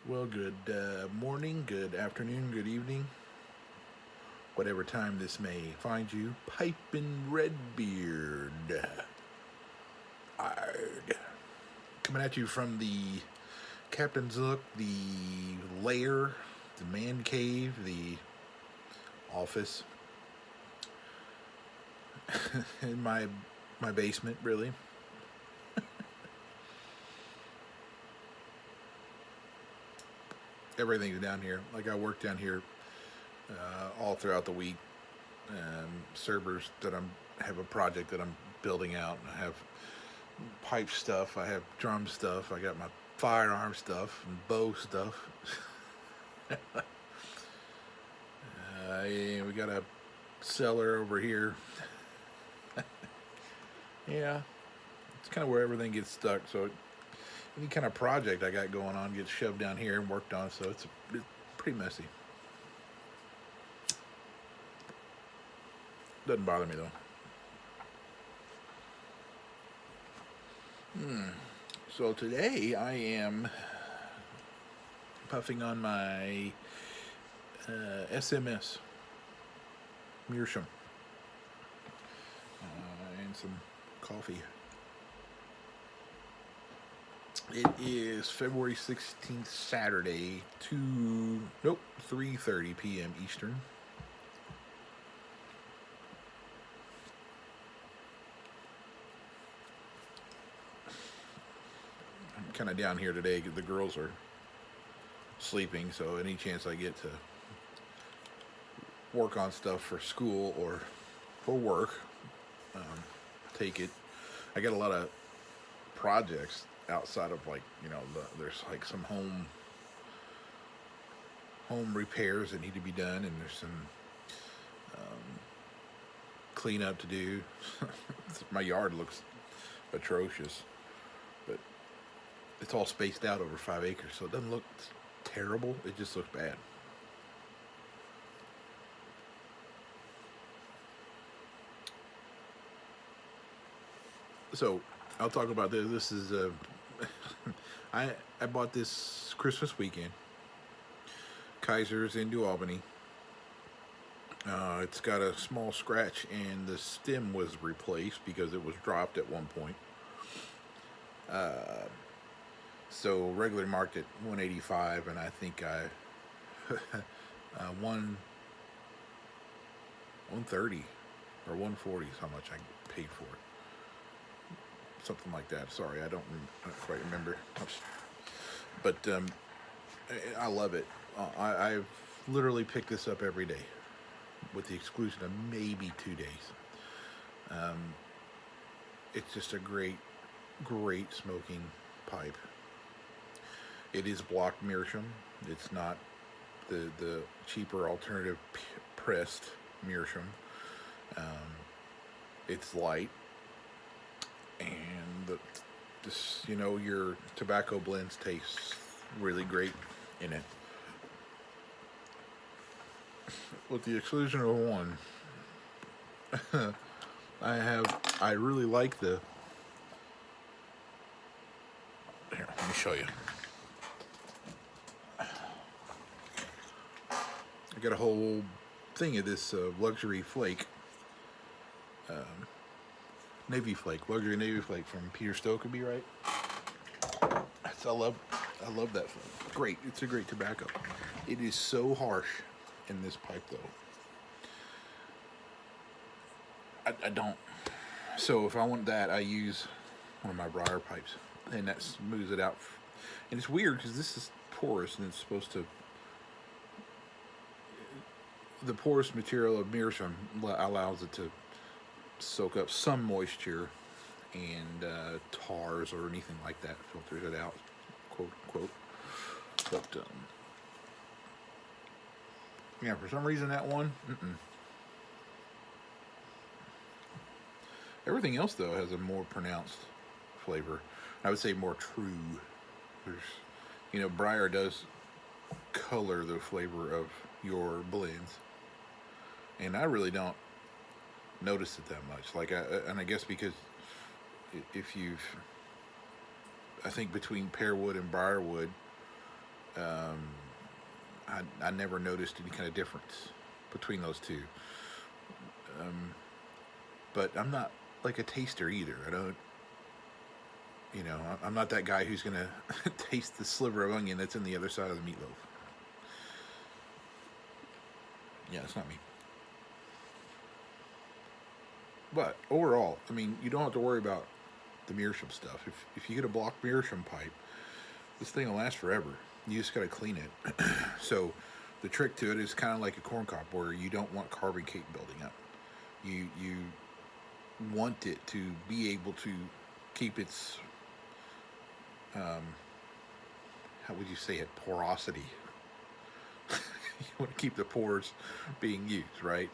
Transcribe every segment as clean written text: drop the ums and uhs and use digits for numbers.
Well, good morning, good afternoon, good evening, whatever time this may find you. Pipin' Redbeard. Ard. Coming at you from the Captain's Look, the lair, the man cave, the office, in my basement, really. Everything's down here. Like I work down here all throughout the week. Servers that have a project that I'm building out. I have pipe stuff. I have drum stuff. I got my firearm stuff and bow stuff. Yeah, we got a cellar over here. Yeah, it's kind of where everything gets stuck. So any kind of project I got going on gets shoved down here and worked on. So it's pretty messy. Doesn't bother me though. So today I am puffing on my SMS Meerschaum and some coffee. It is February 16th, Saturday, 3:30 p.m. Eastern. I'm kind of down here today because the girls are sleeping, so any chance I get to work on stuff for school or for work, take it. I got a lot of projects outside of there's like some home repairs that need to be done, and there's some cleanup to do. My yard looks atrocious, but it's all spaced out over 5 acres, so it doesn't look terrible. It just looks bad. So I'll talk about this. This is I bought this Christmas weekend. Kaiser's in New Albany. It's got a small scratch, and the stem was replaced because it was dropped at one point. So regular marked at 185, and I think I 130 or 140 is how much I paid for it. Something like that. Sorry, I don't quite remember. But I love it. I've literally picked this up every day, with the exclusion of maybe 2 days. It's just a great smoking pipe. It is blocked meerschaum. It's not the cheaper alternative pressed meerschaum. It's light, and your tobacco blends taste really great in it, with the exclusion of one. I really like the. Here, let me show you. I got a whole thing of this luxury flake, Navy flake, luxury Navy flake from Peter Stokeby, right? I love that flake. Great, it's a great tobacco. It is so harsh in this pipe though. I don't. So if I want that, I use one of my briar pipes, and that smooths it out. And it's weird because this is porous, and it's supposed to. The porous material of meerschaum allows it to soak up some moisture, and tars or anything like that filters it out, quote unquote. But yeah, for some reason that one. Everything else though has a more pronounced flavor. I would say more true. There's, briar does color the flavor of your blends, and I really don't notice it that much. And I guess because if I think between pearwood and briarwood, I never noticed any kind of difference between those two. But I'm not like a taster either. I don't, I'm not that guy who's gonna taste the sliver of onion that's in the other side of the meatloaf. Yeah, it's not me. But overall, I mean, you don't have to worry about the Meerschaum stuff. If you get a block Meerschaum pipe, this thing will last forever. You just got to clean it. So the trick to it is kind of like a corn cob, where you don't want carbon cake building up. You want it to be able to keep its how would you say it, porosity. You want to keep the pores being used, right?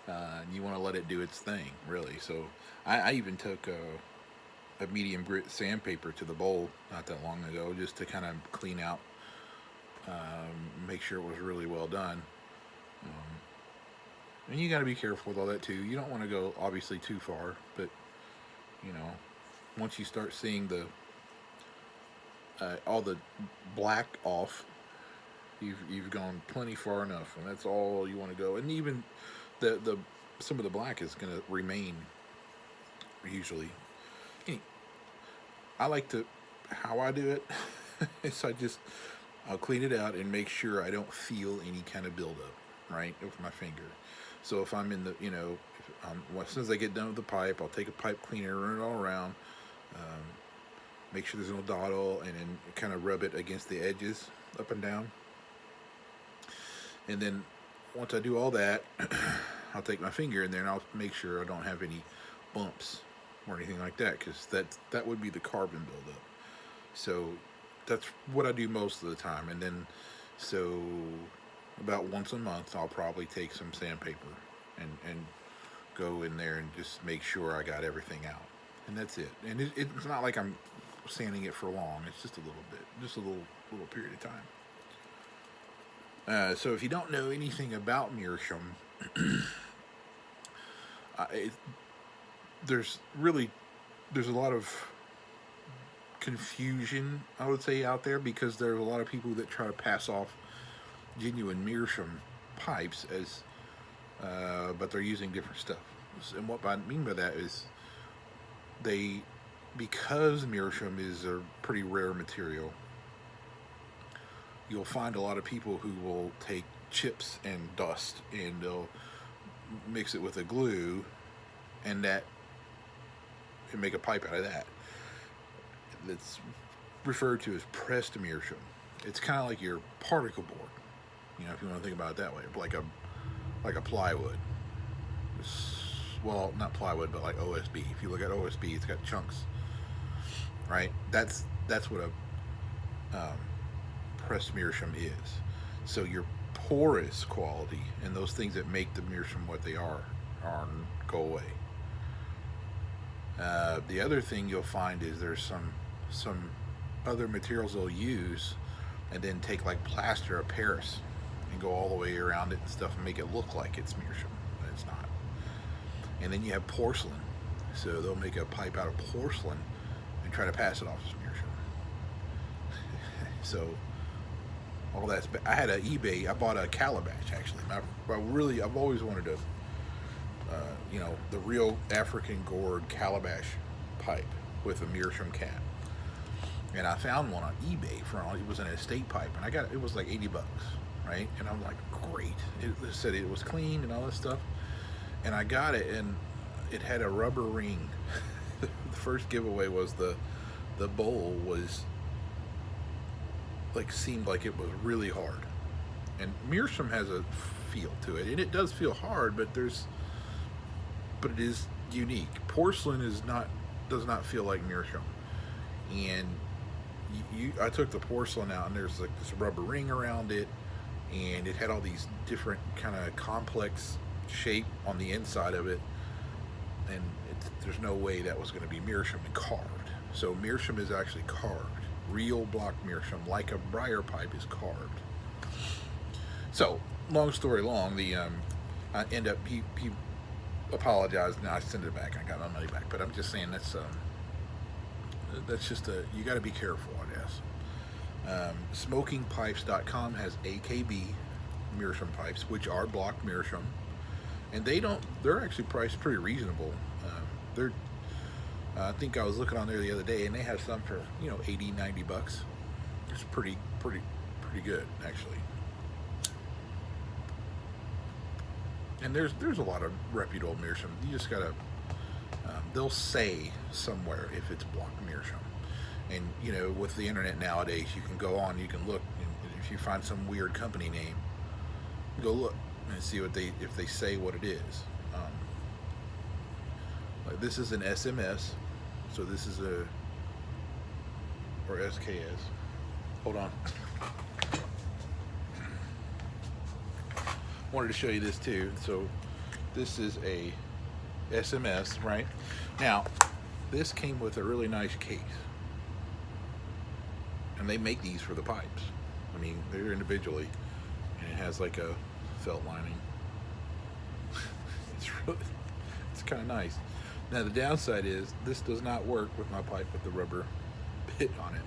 And you want to let it do its thing, really. So I even took a medium grit sandpaper to the bowl not that long ago, just to kind of clean out, make sure it was really well done. And you got to be careful with all that too. You don't want to go obviously too far, but once you start seeing the all the black off, you've gone plenty far enough, and that's all you want to go. And even the some of the black is going to remain usually. I like to, how I do it is I'll clean it out and make sure I don't feel any kind of buildup, right, with my finger. So if I'm in the, as soon as I get done with the pipe, I'll take a pipe cleaner, run it all around, make sure there's no dottle, and then kind of rub it against the edges up and down. And then once I do all that, I'll take my finger in there and I'll make sure I don't have any bumps or anything like that, because that would be the carbon buildup. So that's what I do most of the time. And then so about once a month I'll probably take some sandpaper and go in there and just make sure I got everything out, and that's it. And it's not like I'm sanding it for long. It's just a little bit, just a little period of time. So if you don't know anything about Meerschaum, there's a lot of confusion, I would say, out there, because there's a lot of people that try to pass off genuine Meerschaum pipes as but they're using different stuff. And what I mean by that is because Meerschaum is a pretty rare material, you'll find a lot of people who will take chips and dust and they'll mix it with a glue and make a pipe out of that. That's referred to as pressed Meerschaum. It's kind of like your particle board, if you want to think about it that way, like a plywood. Well, not plywood, but like OSB. If you look at OSB, it's got chunks, right? That's what a pressed Meerschaum is. So your porous quality and those things that make the Meerschaum what they are go away. The other thing you'll find is there's some other materials they'll use and then take like plaster of Paris and go all the way around it and stuff and make it look like it's Meerschaum, but it's not. And then you have porcelain. So they'll make a pipe out of porcelain and try to pass it off as Meerschaum. So all that's, I had I bought a calabash actually. I've always wanted to, the real African gourd calabash pipe with a Meerschaum cap. And I found one on eBay it was an estate pipe, and it was like $80, right? And I'm like, great. It said it was clean and all this stuff. And I got it, and it had a rubber ring. The first giveaway was the bowl was seemed like it was really hard. And Meerschaum has a feel to it, and it does feel hard, but it is unique. Porcelain does not feel like Meerschaum. And I took the porcelain out, and there's like this rubber ring around it, and it had all these different kind of complex shape on the inside of it, and there's no way that was going to be Meerschaum and carved. So Meerschaum is actually carved. Real block Meerschaum, like a briar pipe, is carved. So long story long, I end up he apologized, and I sent it back. I got my money back, but I'm just saying that's just you got to be careful, I guess. Smokingpipes.com has AKB Meerschaum pipes, which are block Meerschaum, and they're actually priced pretty reasonable. They're I think I was looking on there the other day, and they have some for 80, $90. It's pretty good actually. And there's a lot of reputable Meerschaum. You just gotta they'll say somewhere if it's block Meerschaum. And with the internet nowadays, you can go on, you can look, and if you find some weird company name, go look and see if they say what it is. Like this is an SMS, so this is or SKS. Hold on. Wanted to show you this too. So this is a SMS, right? Now, this came with a really nice case. And they make these for the pipes. I mean, they're individually, and it has like a felt lining. It's kind of nice. Now the downside is this does not work with my pipe with the rubber bit on it,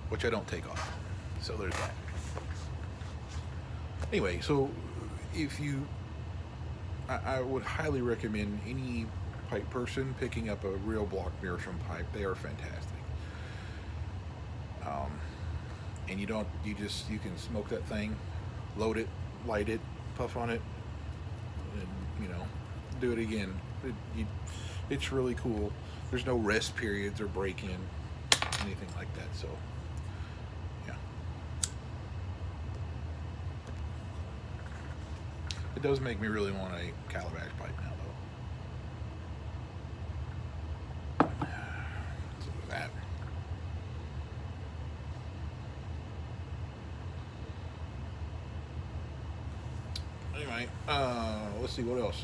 which I don't take off. So there's that. Anyway, so I would highly recommend any pipe person picking up a real block Meerschaum pipe. They are fantastic. And you can smoke that thing, load it, light it, puff on it, and do it again. It's really cool. There's no rest periods or break-in, anything like that. So yeah, it does make me really want a calabash pipe now, though. So that. Anyway, let's see what else.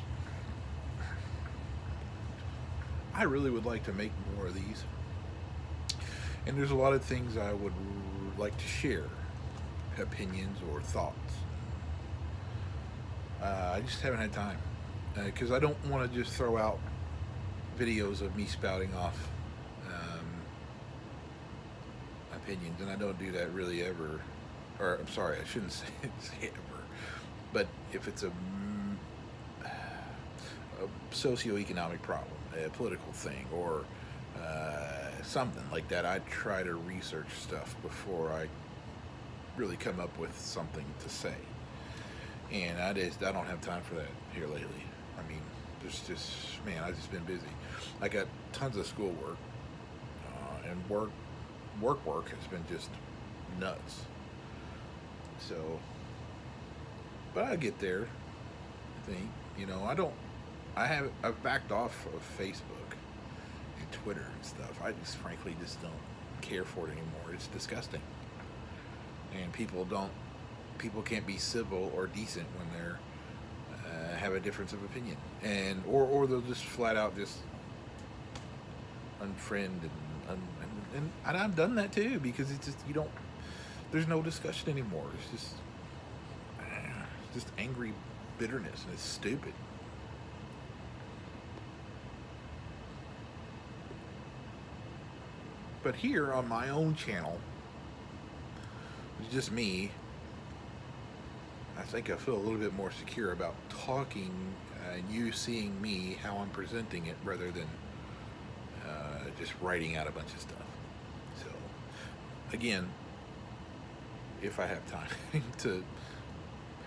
I really would like to make more of these, and there's a lot of things I would like to share, opinions or thoughts. I just haven't had time because I don't want to just throw out videos of me spouting off opinions, and I don't do that really ever. Or I'm sorry, I shouldn't say ever. But if it's a socioeconomic problem, a political thing, or something like that, I try to research stuff before I really come up with something to say. And I don't have time for that here lately. I mean, I've just been busy. I got tons of schoolwork, and work has been just nuts. So, but I get there. I think I've backed off of Facebook and Twitter and stuff. I just frankly just don't care for it anymore. It's disgusting, and people can't be civil or decent when they're have a difference of opinion, and or they'll just flat out just unfriend and I've done that too, because it's just there's no discussion anymore. It's just angry bitterness, and it's stupid. But here on my own channel, it's just me. I think I feel a little bit more secure about talking and you seeing me how I'm presenting it, rather than just writing out a bunch of stuff. So again, if I have time to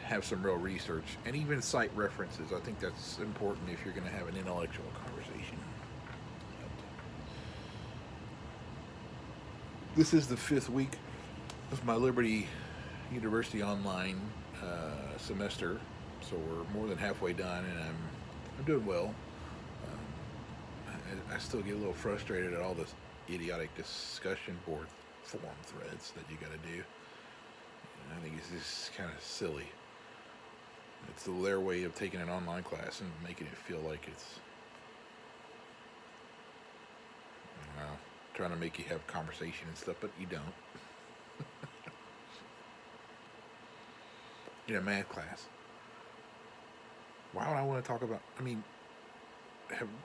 have some real research and even cite references, I think that's important if you're going to have an intellectual conversation. This is the 5th week of my Liberty University online semester, so we're more than halfway done, and I'm doing well. I still get a little frustrated at all this idiotic discussion board forum threads that you got to do. I think it's just kind of silly. It's their way of taking an online class and making it feel like it's, trying to make you have conversation and stuff, but you don't. Math class. Why would I want to talk about,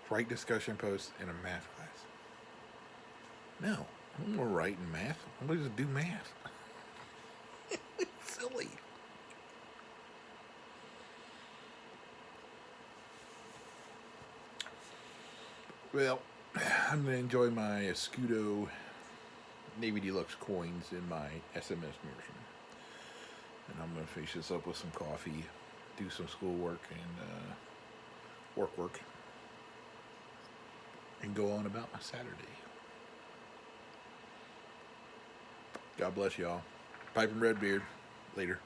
write discussion posts in a math class? No, I don't want to write in math. I'm going to do math. Silly. Well, I'm going to enjoy my Escudo Navy de Luxe coins in my SMS Meerschaum. And I'm going to finish this up with some coffee, do some schoolwork, and work, and go on about my Saturday. God bless y'all. Pipe and Redbeard. Later.